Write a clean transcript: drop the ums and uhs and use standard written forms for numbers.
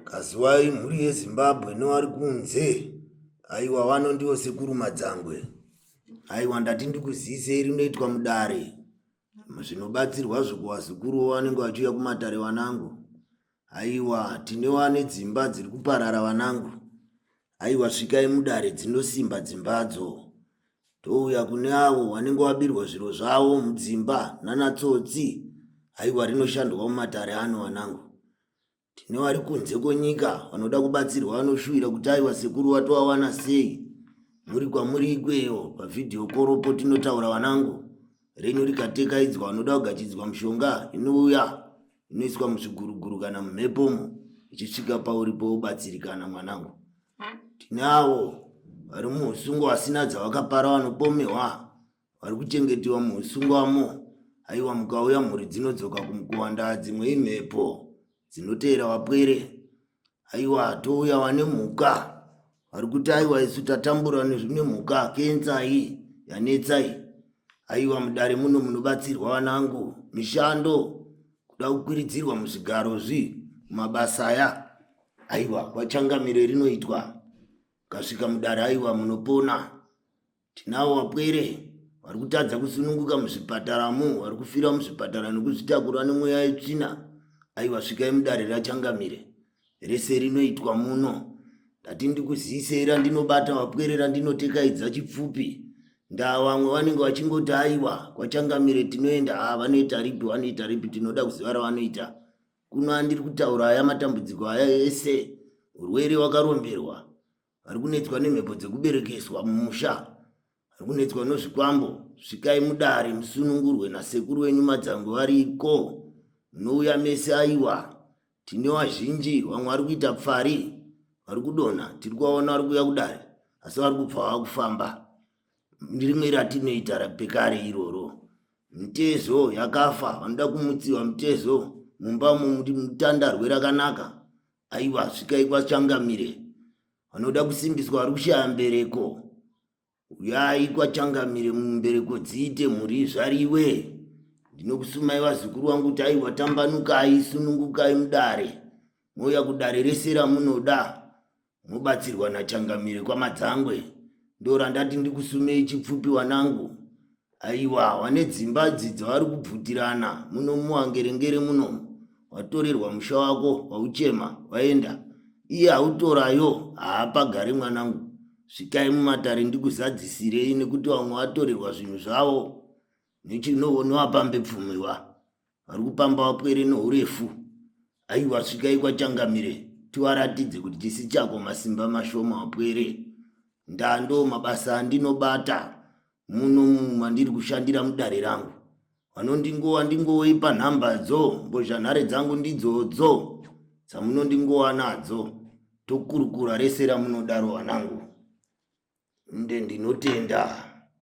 Kazuwai mhuri yeZimbabwe newari kunze. Aiwa wano ndiwo sekuru Madzangwe. Aiwa ndati ndikuziise rinoitwa mudare. Zvinobatsirwa zvikuwazukuru wanenge vachiuya kumatare wanangu. Aiwa tinewane dzimba dziri kuparara wanangu. Aiwa svikai mudare dzinosimba dzimbadzo. Touya kune avo wanenge wabirwa zviro zvavo mudzimba nanatsotsi. Aiwa rinoshandwa mumatare ano wanangu. Tine vari kunze kwenyika vanoda kubatsirwa vanoshuwira kuti aiwa sekuru watowawana sei. Muri kwamuri ikweyo pavhidhiyo koropo tinotaura wanangu. Renyu rikatekaidzwa vanoda kugachidzwa mushonga inouya inoiswa muzviguruguru kana mumhepomo ichisvika pauripo ubatsirikana mwanangu. Tine avo vari muhusungu vasina dzavakapara vanopomewa vari kuchengetiwa muhusungwamo. Aiwa mukauya mhuri dzinodzoka kumukuwanda dzimwe imhepo dzinoteera wapwere. Aiwa touya wane mhuka vari kuti aiwa isu tatambura nezvimwe mhuka kenzai yanetsai. Aiwa mudare muno munobatsirwa wanangu mishando kuda kukwiridzirwa muzvigaro mabasa aya. Aiwa kwachangamire rinoitwa kasvika mudare aiwa munopona. Tinavo wapwere vari kutadza kusununguka muzvipataramo vari kufira muzvipatara nekuzvitakura nemweya yetsvina. Aiwa svikai mudare rachangamire rese rinoitwa muno. Ndati ndikuziisei ndinobata wapwerera ndinotekaidza chipfupi. Ndavamwe vanenge vachingoti aiwa kwachangamire tinoenda vanoita ripi tinoda kuziva ravanoita. Kuno andiri kutaura aya matambudziko aya ese urwere wakaromberwa. Vari kunetswa nemhepo dzekuberekeswa mumusha. Vari kunetswa nozvikwambo. Svikai mudare musunungurwe nasekuru wenyu Madzangwe variko. Munouya mese aiwa. Tine wazhinji vamwe vari kuita pfari vari kudonha tiri kuvaona vari kuuya kudare asi vari kubva vakufamba. Rimwe ratinoita rapekare iroro. Mitezo yakafa vanoda kumutsiwa mitezo mumba mutandarwe rakanaka. Aiwa svikai kwachangamire vanoda kusimbiswa vari kushaya mbereko. Uyai kwachangamire mumbereko dziite mhuri zvariwe. Ndinokusumai vazukuru vangu kuti aiwa tambanukai sunungukai mudare. Mouya kudare rese ramunoda mubatsirwa nachangamire kwaMadzangwe. Ndora ndati ndikusumei chipfupi wanangu. Aiwa wane dzimba dzidzo vari kubvutirana muno muwangerengere muno. Watorerwa musha wako wauchema waenda. Iye hautorayo haapagare mwanangu. Svikai mumatare ndikuzadzisirei nekuti vamwe vatorerwa zvinhu zvavo. Nechinoonowapambe pfumiwa vari kupamba wapwere nourefu. Aiwa svikai kwachangamire tiwaratidze kuti tisi chako masimba mashoma wapwere. Ndando mabasa andinobata muno mandiri kushandira mudare rangu. Ndingoipa nhambadzo mbozhanhare dzangu ndidzodzo dzamunondingowa nadzo. Tokurukura rese ramunodaro wanangu. Ndinotenda.